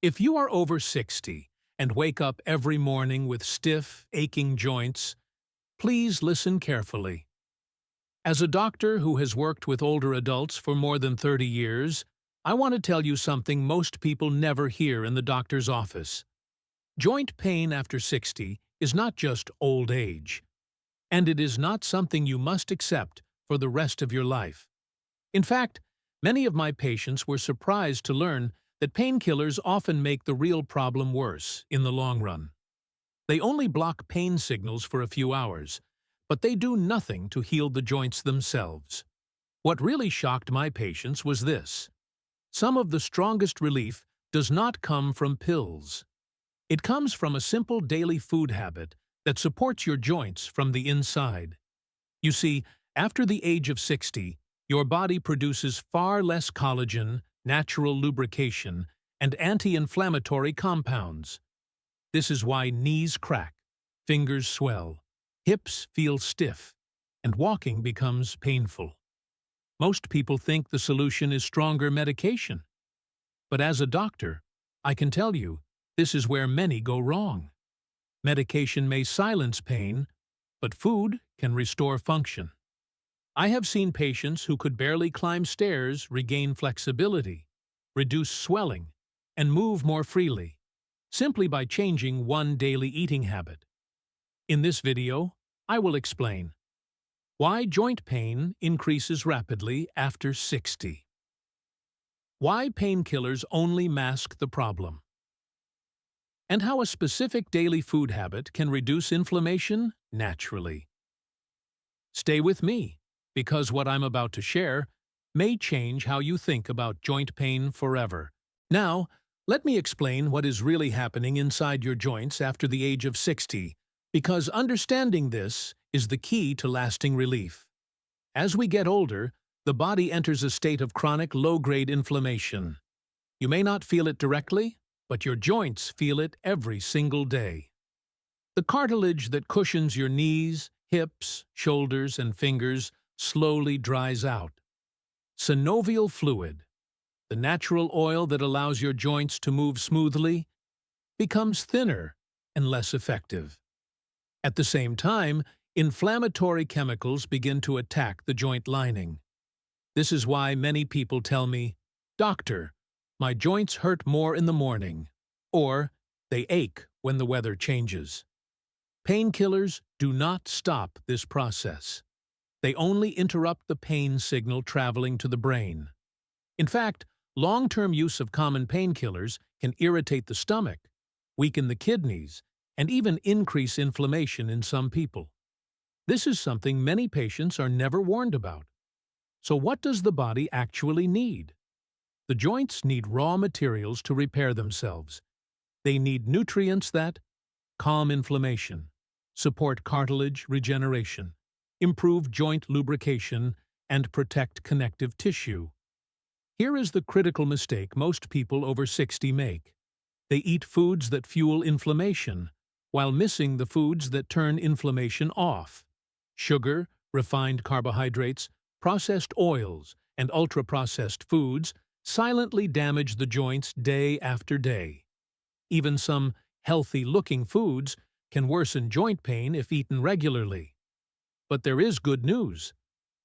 If you are over 60 and wake up every morning with stiff, aching joints, please listen carefully. As a doctor who has worked with older adults for more than 30 years, I want to tell you something most people never hear in the doctor's office. Joint pain after 60 is not just old age, and it is not something you must accept for the rest of your life. In fact, many of my patients were surprised to learn that painkillers often make the real problem worse in the long run. They only block pain signals for a few hours, but they do nothing to heal the joints themselves. What really shocked my patients was this. Some of the strongest relief does not come from pills. It comes from a simple daily food habit that supports your joints from the inside. You see, after the age of 60, your body produces far less collagen, natural lubrication, and anti-inflammatory compounds. This is why knees crack, fingers swell, hips feel stiff, and walking becomes painful. Most people think the solution is stronger medication. But as a doctor, I can tell you, this is where many go wrong. Medication may silence pain, but food can restore function. I have seen patients who could barely climb stairs regain flexibility, reduce swelling, and move more freely, simply by changing one daily eating habit. In this video, I will explain why joint pain increases rapidly after 60. Why painkillers only mask the problem. And how a specific daily food habit can reduce inflammation naturally. Stay with me, because what I'm about to share may change how you think about joint pain forever. Now, let me explain what is really happening inside your joints after the age of 60, because understanding this is the key to lasting relief. As we get older, the body enters a state of chronic low-grade inflammation. You may not feel it directly, but your joints feel it every single day. The cartilage that cushions your knees, hips, shoulders, and fingers slowly dries out. Synovial fluid, the natural oil that allows your joints to move smoothly, becomes thinner and less effective. At the same time, inflammatory chemicals begin to attack the joint lining. This is why many people tell me, "Doctor, my joints hurt more in the morning," or "they ache when the weather changes." Painkillers do not stop this process. They only interrupt the pain signal traveling to the brain. In fact, long-term use of common painkillers can irritate the stomach, weaken the kidneys, and even increase inflammation in some people. This is something many patients are never warned about. So what does the body actually need? The joints need raw materials to repair themselves. They need nutrients that calm inflammation, support cartilage regeneration, improve joint lubrication, and protect connective tissue. Here is the critical mistake most people over 60 make. They eat foods that fuel inflammation, while missing the foods that turn inflammation off. Sugar, refined carbohydrates, processed oils, and ultra-processed foods silently damage the joints day after day. Even some healthy-looking foods can worsen joint pain if eaten regularly. But there is good news.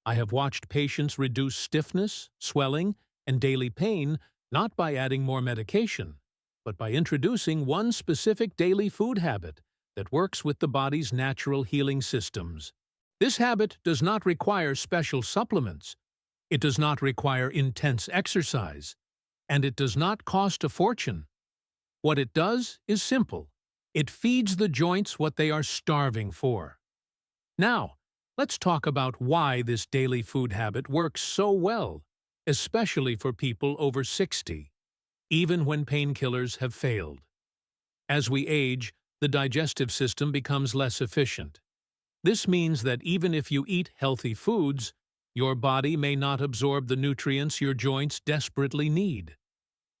I have watched patients reduce stiffness, swelling, and daily pain not by adding more medication, but by introducing one specific daily food habit that works with the body's natural healing systems. This habit does not require special supplements. It does not require intense exercise, and it does not cost a fortune. What it does is simple. It feeds the joints what they are starving for. Now, let's talk about why this daily food habit works so well, especially for people over 60, even when painkillers have failed. As we age, the digestive system becomes less efficient. This means that even if you eat healthy foods, your body may not absorb the nutrients your joints desperately need.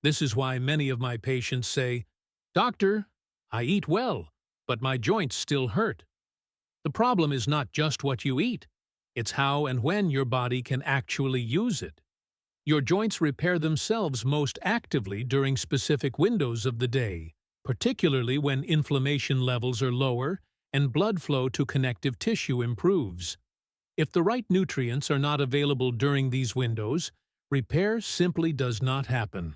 This is why many of my patients say, "Doctor, I eat well, but my joints still hurt." The problem is not just what you eat, it's how and when your body can actually use it. Your joints repair themselves most actively during specific windows of the day, particularly when inflammation levels are lower and blood flow to connective tissue improves. If the right nutrients are not available during these windows, repair simply does not happen.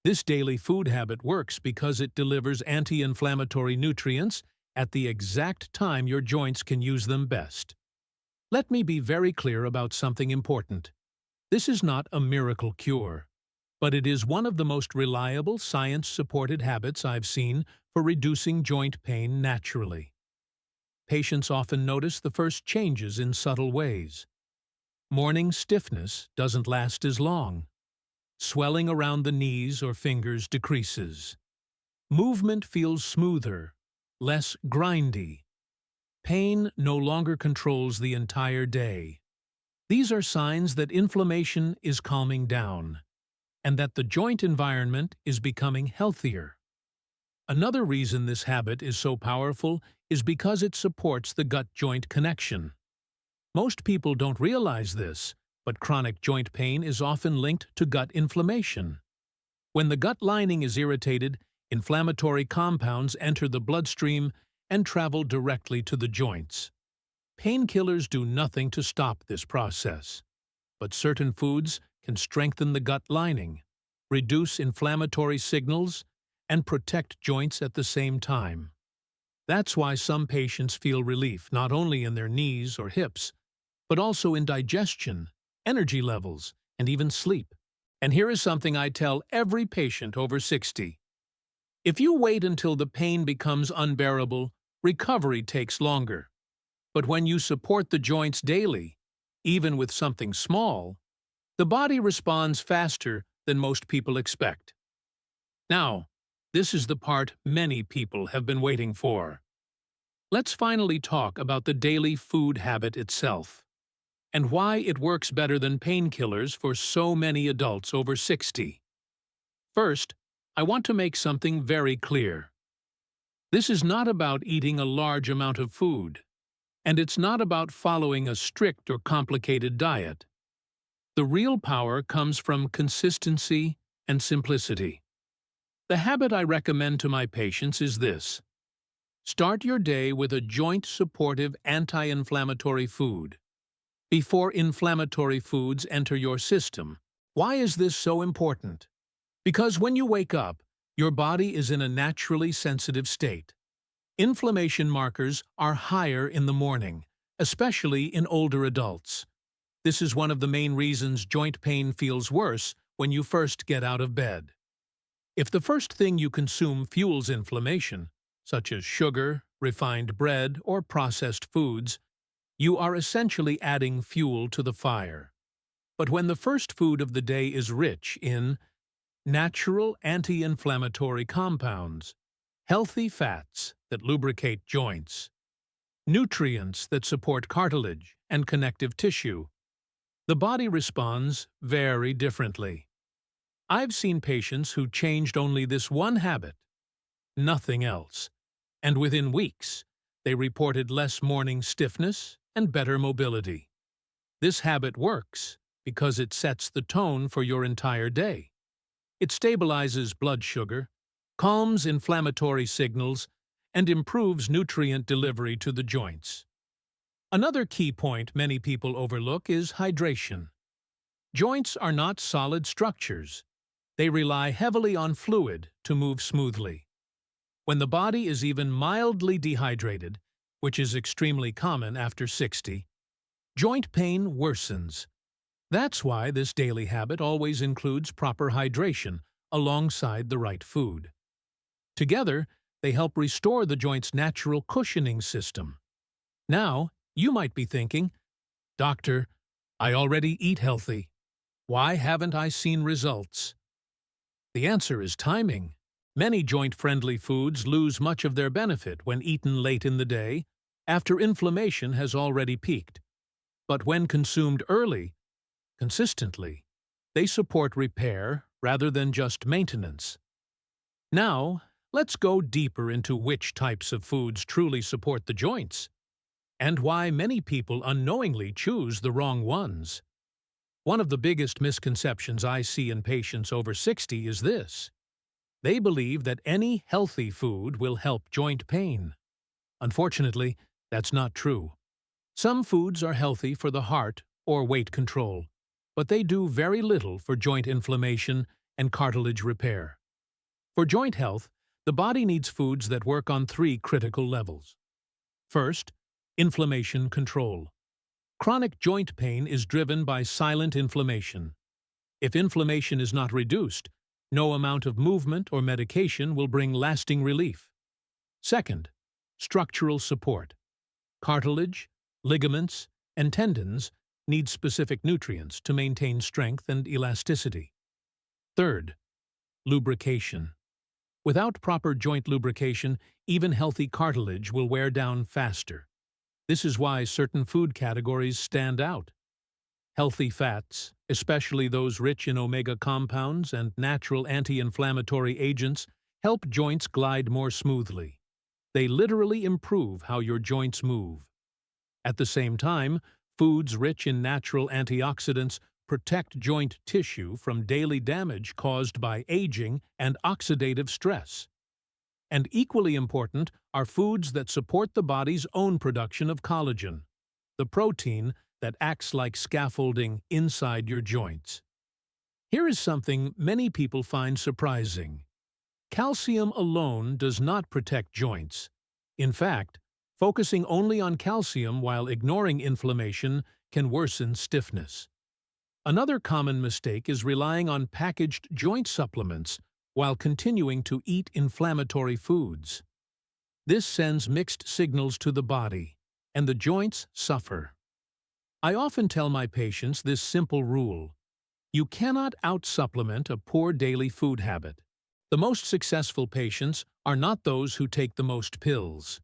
This daily food habit works because it delivers anti-inflammatory nutrients at the exact time your joints can use them best. Let me be very clear about something important. This is not a miracle cure, but it is one of the most reliable science-supported habits I've seen for reducing joint pain naturally. Patients often notice the first changes in subtle ways. Morning stiffness doesn't last as long. Swelling around the knees or fingers decreases. Movement feels smoother, less grindy. Pain no longer controls the entire day. These are signs that inflammation is calming down, and that the joint environment is becoming healthier. Another reason this habit is so powerful is because it supports the gut-joint connection. Most people don't realize this, but chronic joint pain is often linked to gut inflammation. When the gut lining is irritated, inflammatory compounds enter the bloodstream and travel directly to the joints. Painkillers do nothing to stop this process, but certain foods can strengthen the gut lining, reduce inflammatory signals, and protect joints at the same time. That's why some patients feel relief not only in their knees or hips, but also in digestion, energy levels, and even sleep. And here is something I tell every patient over 60. If you wait until the pain becomes unbearable, recovery takes longer. But when you support the joints daily, even with something small, the body responds faster than most people expect. Now, this is the part many people have been waiting for. Let's finally talk about the daily food habit itself, and why it works better than painkillers for so many adults over 60. First, I want to make something very clear. This is not about eating a large amount of food, and it's not about following a strict or complicated diet. The real power comes from consistency and simplicity. The habit I recommend to my patients is this. Start your day with a joint-supportive anti-inflammatory food before inflammatory foods enter your system. Why is this so important? Because when you wake up, your body is in a naturally sensitive state. Inflammation markers are higher in the morning, especially in older adults. This is one of the main reasons joint pain feels worse when you first get out of bed. If the first thing you consume fuels inflammation, such as sugar, refined bread, or processed foods, you are essentially adding fuel to the fire. But when the first food of the day is rich in natural anti-inflammatory compounds, healthy fats that lubricate joints, nutrients that support cartilage and connective tissue, the body responds very differently. I've seen patients who changed only this one habit, nothing else, and within weeks, they reported less morning stiffness and better mobility. This habit works because it sets the tone for your entire day. It stabilizes blood sugar, calms inflammatory signals, and improves nutrient delivery to the joints. Another key point many people overlook is hydration. Joints are not solid structures. They rely heavily on fluid to move smoothly. When the body is even mildly dehydrated, which is extremely common after 60, joint pain worsens. That's why this daily habit always includes proper hydration alongside the right food. Together, they help restore the joint's natural cushioning system. Now, you might be thinking, "Doctor, I already eat healthy. Why haven't I seen results?" The answer is timing. Many joint-friendly foods lose much of their benefit when eaten late in the day, after inflammation has already peaked. But when consumed early, consistently, they support repair rather than just maintenance. Now, let's go deeper into which types of foods truly support the joints, and why many people unknowingly choose the wrong ones. One of the biggest misconceptions I see in patients over 60 is this. They believe that any healthy food will help joint pain. Unfortunately, that's not true. Some foods are healthy for the heart or weight control, but they do very little for joint inflammation and cartilage repair. For joint health, the body needs foods that work on three critical levels. First, inflammation control. Chronic joint pain is driven by silent inflammation. If inflammation is not reduced, no amount of movement or medication will bring lasting relief. Second, structural support. Cartilage, ligaments, and tendons need specific nutrients to maintain strength and elasticity. Third, lubrication. Without proper joint lubrication, even healthy cartilage will wear down faster. This is why certain food categories stand out. Healthy fats, especially those rich in omega compounds and natural anti-inflammatory agents, help joints glide more smoothly. They literally improve how your joints move. At the same time, foods rich in natural antioxidants protect joint tissue from daily damage caused by aging and oxidative stress. And equally important are foods that support the body's own production of collagen, the protein that acts like scaffolding inside your joints. Here is something many people find surprising. Calcium alone does not protect joints. In fact, focusing only on calcium while ignoring inflammation can worsen stiffness. Another common mistake is relying on packaged joint supplements while continuing to eat inflammatory foods. This sends mixed signals to the body, and the joints suffer. I often tell my patients this simple rule. You cannot out-supplement a poor daily food habit. The most successful patients are not those who take the most pills.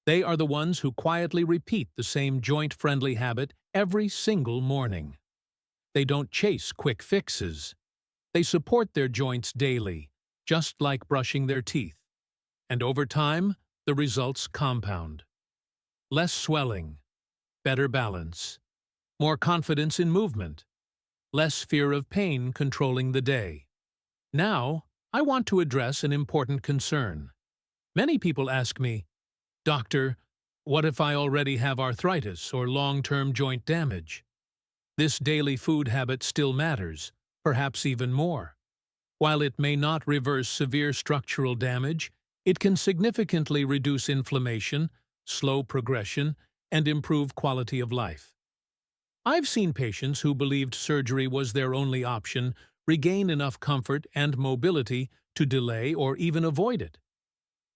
They are the ones who quietly repeat the same joint-friendly habit every single morning. They don't chase quick fixes. They support their joints daily, just like brushing their teeth. And over time, the results compound. Less swelling, better balance, more confidence in movement, less fear of pain controlling the day. Now, I want to address an important concern. Many people ask me, "Doctor, what if I already have arthritis or long-term joint damage?" This daily food habit still matters, perhaps even more. While it may not reverse severe structural damage, it can significantly reduce inflammation, slow progression, and improve quality of life. I've seen patients who believed surgery was their only option regain enough comfort and mobility to delay or even avoid it.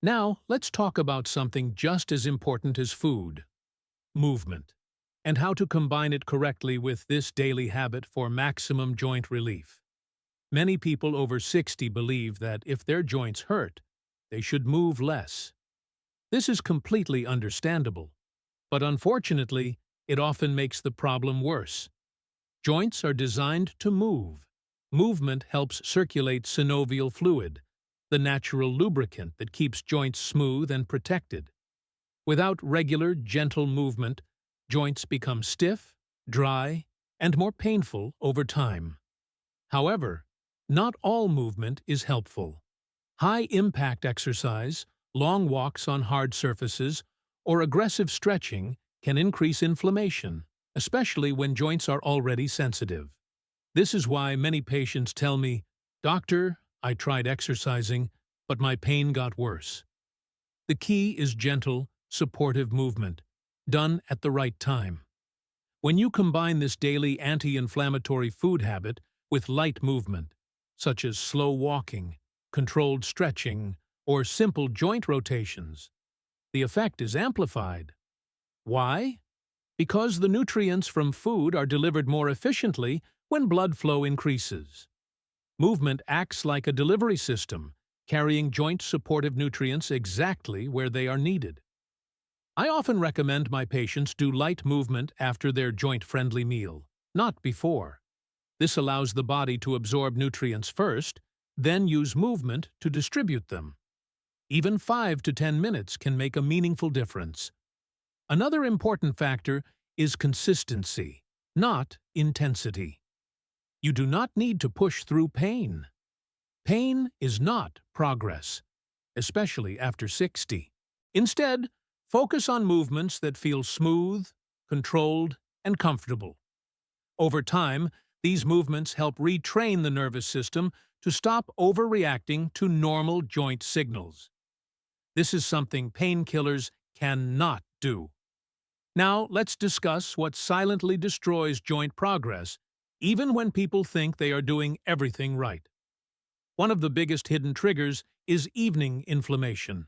Now, let's talk about something just as important as food: movement, and how to combine it correctly with this daily habit for maximum joint relief. Many people over 60 believe that if their joints hurt, they should move less. This is completely understandable, but unfortunately, it often makes the problem worse. Joints are designed to move. Movement helps circulate synovial fluid, the natural lubricant that keeps joints smooth and protected. Without regular, gentle movement, joints become stiff, dry, and more painful over time. However, not all movement is helpful. High-impact exercise, long walks on hard surfaces, or aggressive stretching can increase inflammation, especially when joints are already sensitive. This is why many patients tell me, "Doctor, I tried exercising, but my pain got worse." The key is gentle, supportive movement, done at the right time. When you combine this daily anti-inflammatory food habit with light movement, such as slow walking, controlled stretching, or simple joint rotations, the effect is amplified. Why? Because the nutrients from food are delivered more efficiently when blood flow increases. Movement acts like a delivery system, carrying joint-supportive nutrients exactly where they are needed. I often recommend my patients do light movement after their joint-friendly meal, not before. This allows the body to absorb nutrients first, then use movement to distribute them. Even 5 to 10 minutes can make a meaningful difference. Another important factor is consistency, not intensity. You do not need to push through pain. Pain is not progress, especially after 60. Instead, focus on movements that feel smooth, controlled, and comfortable. Over time, these movements help retrain the nervous system to stop overreacting to normal joint signals. This is something painkillers cannot do. Now, let's discuss what silently destroys joint progress, even when people think they are doing everything right. One of the biggest hidden triggers is evening inflammation.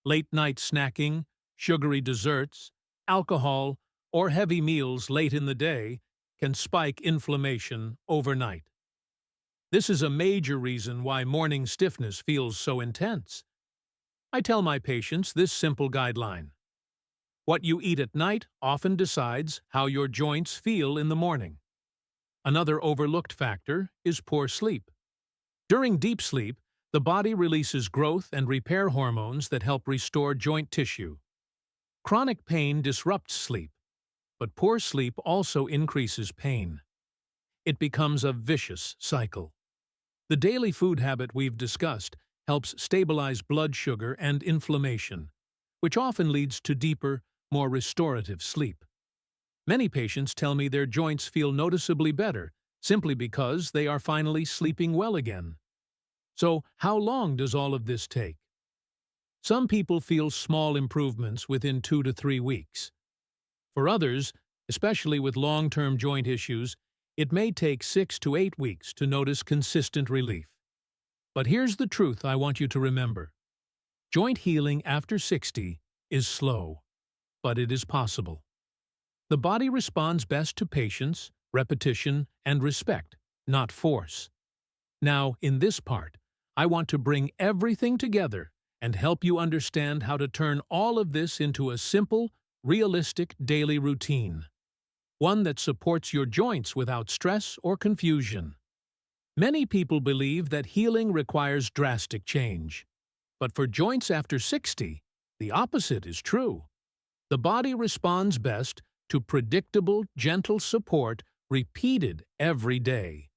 Late-night snacking, sugary desserts, alcohol, or heavy meals late in the day can spike inflammation overnight. This is a major reason why morning stiffness feels so intense. I tell my patients this simple guideline. What you eat at night often decides how your joints feel in the morning. Another overlooked factor is poor sleep. During deep sleep, the body releases growth and repair hormones that help restore joint tissue. Chronic pain disrupts sleep, but poor sleep also increases pain. It becomes a vicious cycle. The daily food habit we've discussed helps stabilize blood sugar and inflammation, which often leads to deeper, more restorative sleep. Many patients tell me their joints feel noticeably better simply because they are finally sleeping well again. So, how long does all of this take? Some people feel small improvements within 2 to 3 weeks. For others, especially with long-term joint issues, it may take 6 to 8 weeks to notice consistent relief. But here's the truth I want you to remember. Joint healing after 60 is slow, but it is possible. The body responds best to patience, repetition, and respect, not force. Now, in this part, I want to bring everything together and help you understand how to turn all of this into a simple, realistic daily routine. One that supports your joints without stress or confusion. Many people believe that healing requires drastic change. But for joints after 60, the opposite is true. The body responds best to predictable, gentle support repeated every day.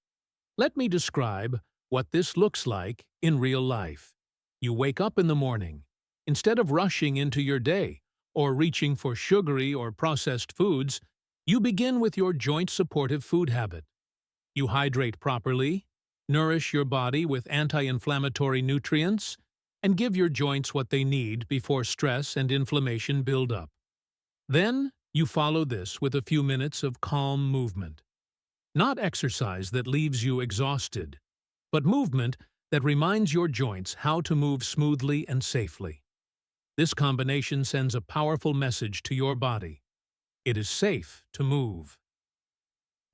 Let me describe what this looks like in real life. You wake up in the morning. Instead of rushing into your day or reaching for sugary or processed foods, you begin with your joint-supportive food habit. You hydrate properly, nourish your body with anti-inflammatory nutrients, and give your joints what they need before stress and inflammation build up. Then, you follow this with a few minutes of calm movement. Not exercise that leaves you exhausted, but movement that reminds your joints how to move smoothly and safely. This combination sends a powerful message to your body. It is safe to move.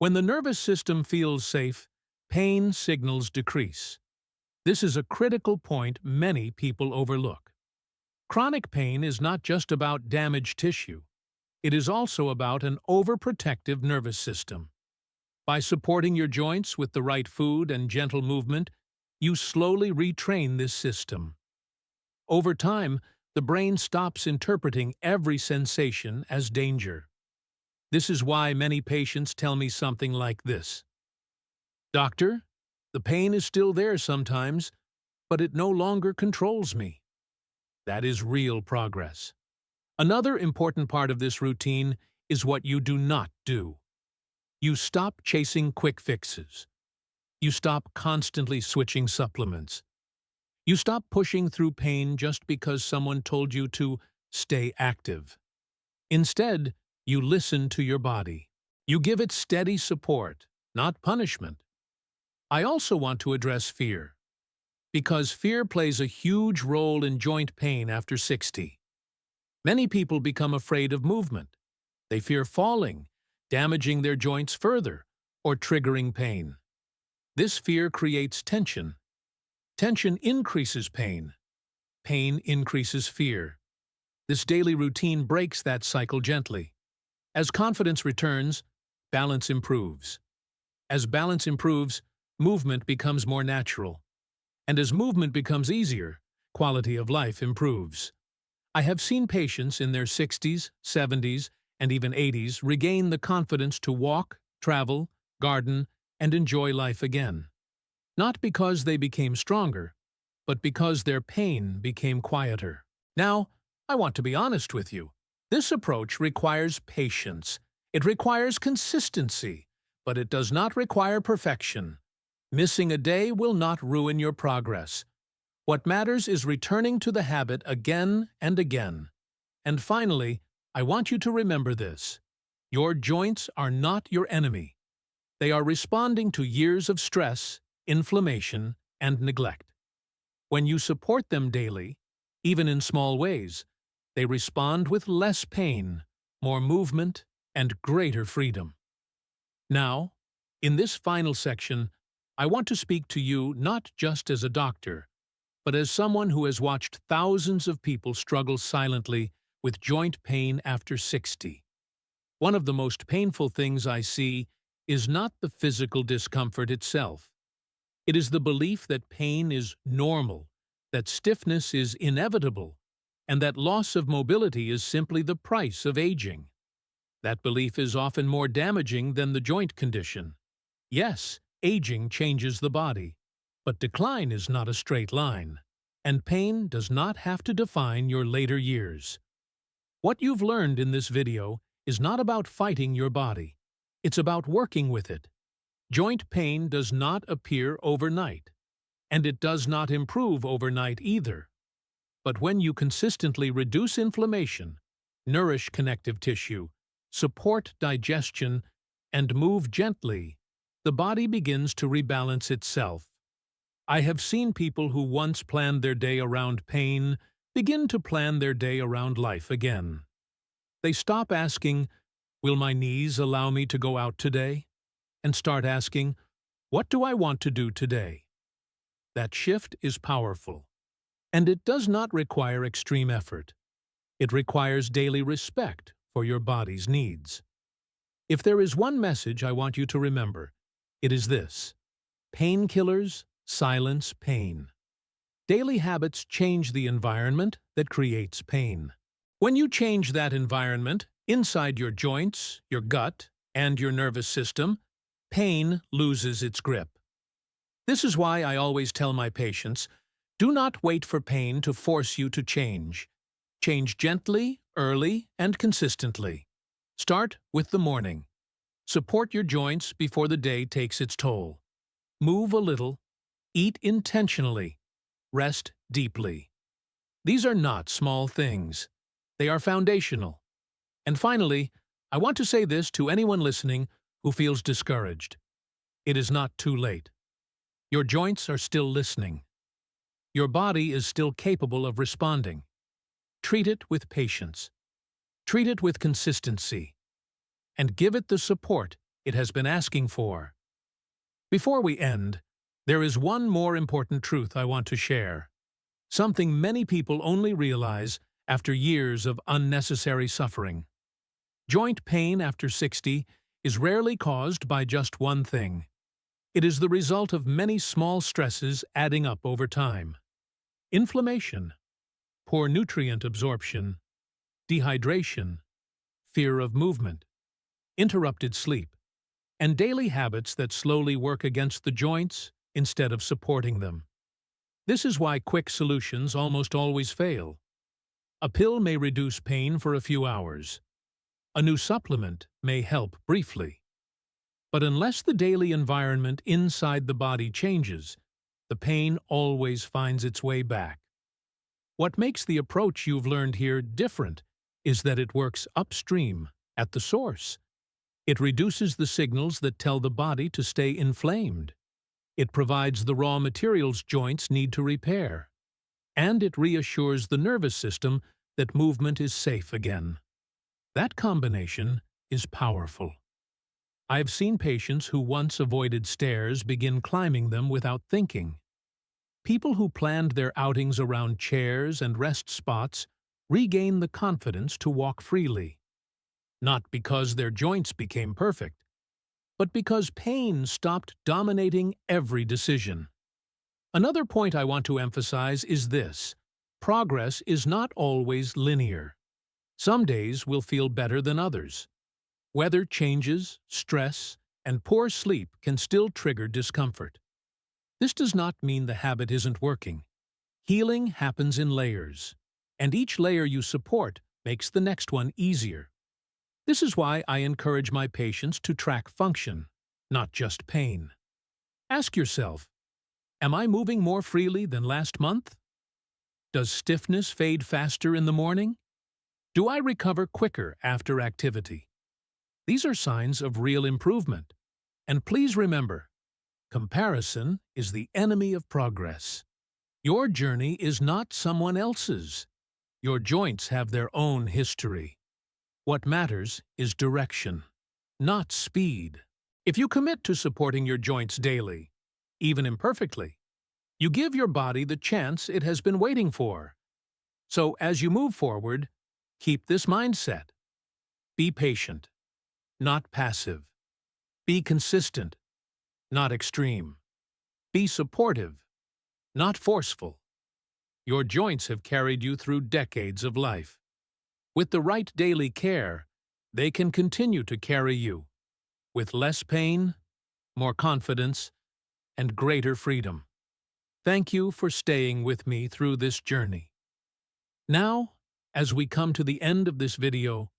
When the nervous system feels safe, pain signals decrease. This is a critical point many people overlook. Chronic pain is not just about damaged tissue. It is also about an overprotective nervous system. By supporting your joints with the right food and gentle movement, you slowly retrain this system. Over time, the brain stops interpreting every sensation as danger. This is why many patients tell me something like this. "Doctor, the pain is still there sometimes, but it no longer controls me." That is real progress. Another important part of this routine is what you do not do. You stop chasing quick fixes. You stop constantly switching supplements. You stop pushing through pain just because someone told you to stay active. Instead, you listen to your body. You give it steady support, not punishment. I also want to address fear, because fear plays a huge role in joint pain after 60. Many people become afraid of movement. They fear falling, damaging their joints further, or triggering pain. This fear creates tension. Tension increases pain. Pain increases fear. This daily routine breaks that cycle gently. As confidence returns, balance improves. As balance improves, movement becomes more natural. And as movement becomes easier, quality of life improves. I have seen patients in their 60s, 70s, and even 80s regain the confidence to walk, travel, garden, and enjoy life again. Not because they became stronger, but because their pain became quieter. Now, I want to be honest with you. This approach requires patience. It requires consistency, but it does not require perfection. Missing a day will not ruin your progress. What matters is returning to the habit again and again. And finally, I want you to remember this. Your joints are not your enemy. They are responding to years of stress, inflammation, and neglect. When you support them daily, even in small ways, they respond with less pain, more movement, and greater freedom. Now, in this final section, I want to speak to you not just as a doctor, but as someone who has watched thousands of people struggle silently with joint pain after 60. One of the most painful things I see is not the physical discomfort itself. It is the belief that pain is normal, that stiffness is inevitable, and that loss of mobility is simply the price of aging. That belief is often more damaging than the joint condition. Yes, aging changes the body, but decline is not a straight line, and pain does not have to define your later years. What you've learned in this video is not about fighting your body. It's about working with it. Joint pain does not appear overnight, and it does not improve overnight either. But when you consistently reduce inflammation, nourish connective tissue, support digestion, and move gently, the body begins to rebalance itself. I have seen people who once planned their day around pain begin to plan their day around life again. They stop asking, "Will my knees allow me to go out today?" and start asking, "What do I want to do today?" That shift is powerful, and it does not require extreme effort. It requires daily respect for your body's needs. If there is one message I want you to remember, it is this: painkillers silence pain. Daily habits change the environment that creates pain. When you change that environment, inside your joints, your gut, and your nervous system, pain loses its grip. This is why I always tell my patients, do not wait for pain to force you to change. Change gently, early, and consistently. Start with the morning. Support your joints before the day takes its toll. Move a little. Eat intentionally. Rest deeply. These are not small things. They are foundational. And finally, I want to say this to anyone listening who feels discouraged. It is not too late. Your joints are still listening. Your body is still capable of responding. Treat it with patience. Treat it with consistency. And give it the support it has been asking for. Before we end, there is one more important truth I want to share. Something many people only realize after years of unnecessary suffering. Joint pain after 60 is rarely caused by just one thing. It is the result of many small stresses adding up over time. Inflammation, poor nutrient absorption, dehydration, fear of movement, interrupted sleep, and daily habits that slowly work against the joints instead of supporting them. This is why quick solutions almost always fail. A pill may reduce pain for a few hours. A new supplement may help briefly. But unless the daily environment inside the body changes, the pain always finds its way back. What makes the approach you've learned here different is that it works upstream, at the source. It reduces the signals that tell the body to stay inflamed. It provides the raw materials joints need to repair. And it reassures the nervous system that movement is safe again. That combination is powerful. I've seen patients who once avoided stairs begin climbing them without thinking. People who planned their outings around chairs and rest spots regain the confidence to walk freely. Not because their joints became perfect, but because pain stopped dominating every decision. Another point I want to emphasize is this: progress is not always linear. Some days will feel better than others. Weather changes, stress, and poor sleep can still trigger discomfort. This does not mean the habit isn't working. Healing happens in layers, and each layer you support makes the next one easier. This is why I encourage my patients to track function, not just pain. Ask yourself, am I moving more freely than last month? Does stiffness fade faster in the morning? Do I recover quicker after activity? These are signs of real improvement. And please remember, comparison is the enemy of progress. Your journey is not someone else's. Your joints have their own history. What matters is direction, not speed. If you commit to supporting your joints daily, even imperfectly, you give your body the chance it has been waiting for. So as you move forward, keep this mindset. Be patient, not passive. Be consistent, not extreme. Be supportive, not forceful. Your joints have carried you through decades of life. With the right daily care, they can continue to carry you, with less pain, more confidence, and greater freedom. Thank you for staying with me through this journey. Now, as we come to the end of this video,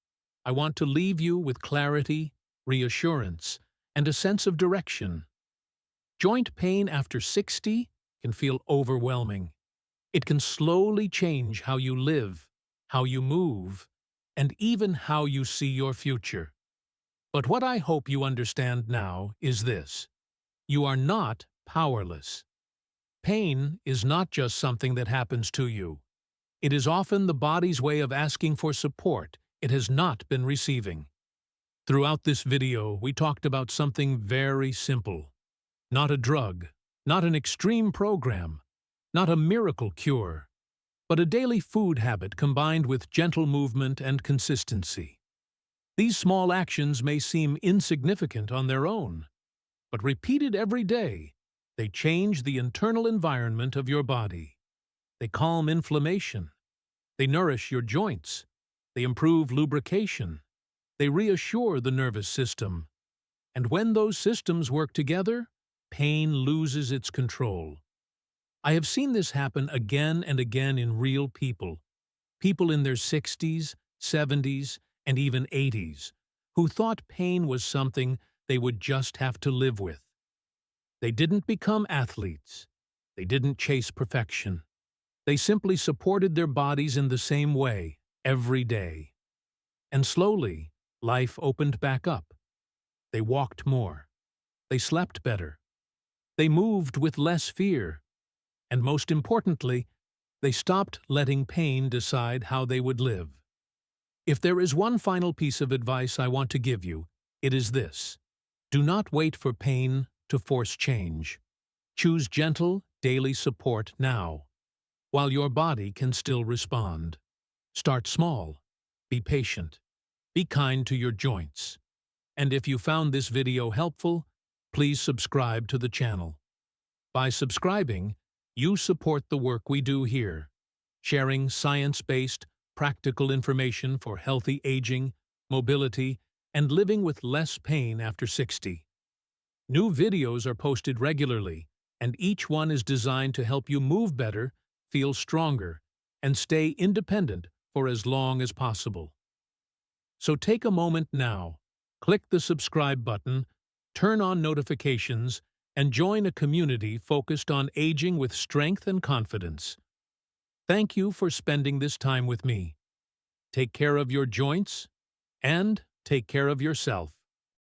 I want to leave you with clarity, reassurance, and a sense of direction. Joint pain after 60 can feel overwhelming. It can slowly change how you live, how you move, and even how you see your future. But what I hope you understand now is this: you are not powerless. Pain is not just something that happens to you. It is often the body's way of asking for support it has not been receiving. Throughout this video, we talked about something very simple. Not a drug, not an extreme program, not a miracle cure, but a daily food habit combined with gentle movement and consistency. These small actions may seem insignificant on their own, but repeated every day, they change the internal environment of your body. They calm inflammation. They nourish your joints. They improve lubrication. They reassure the nervous system. And when those systems work together, pain loses its control. I have seen this happen again and again in real people. People in their 60s, 70s, and even 80s, who thought pain was something they would just have to live with. They didn't become athletes. They didn't chase perfection. They simply supported their bodies in the same way, every day. And slowly, life opened back up. They walked more. They slept better. They moved with less fear. And most importantly, they stopped letting pain decide how they would live. If there is one final piece of advice I want to give you, it is this: do not wait for pain to force change. Choose gentle, daily support now, while your body can still respond. Start small. Be patient. Be kind to your joints. And if you found this video helpful, please subscribe to the channel. By subscribing, you support the work we do here, sharing science-based, practical information for healthy aging, mobility, and living with less pain after 60. New videos are posted regularly, and each one is designed to help you move better, feel stronger, and stay independent for as long as possible. So take a moment now, click the subscribe button, turn on notifications, and join a community focused on aging with strength and confidence. Thank you for spending this time with me. Take care of your joints, and take care of yourself.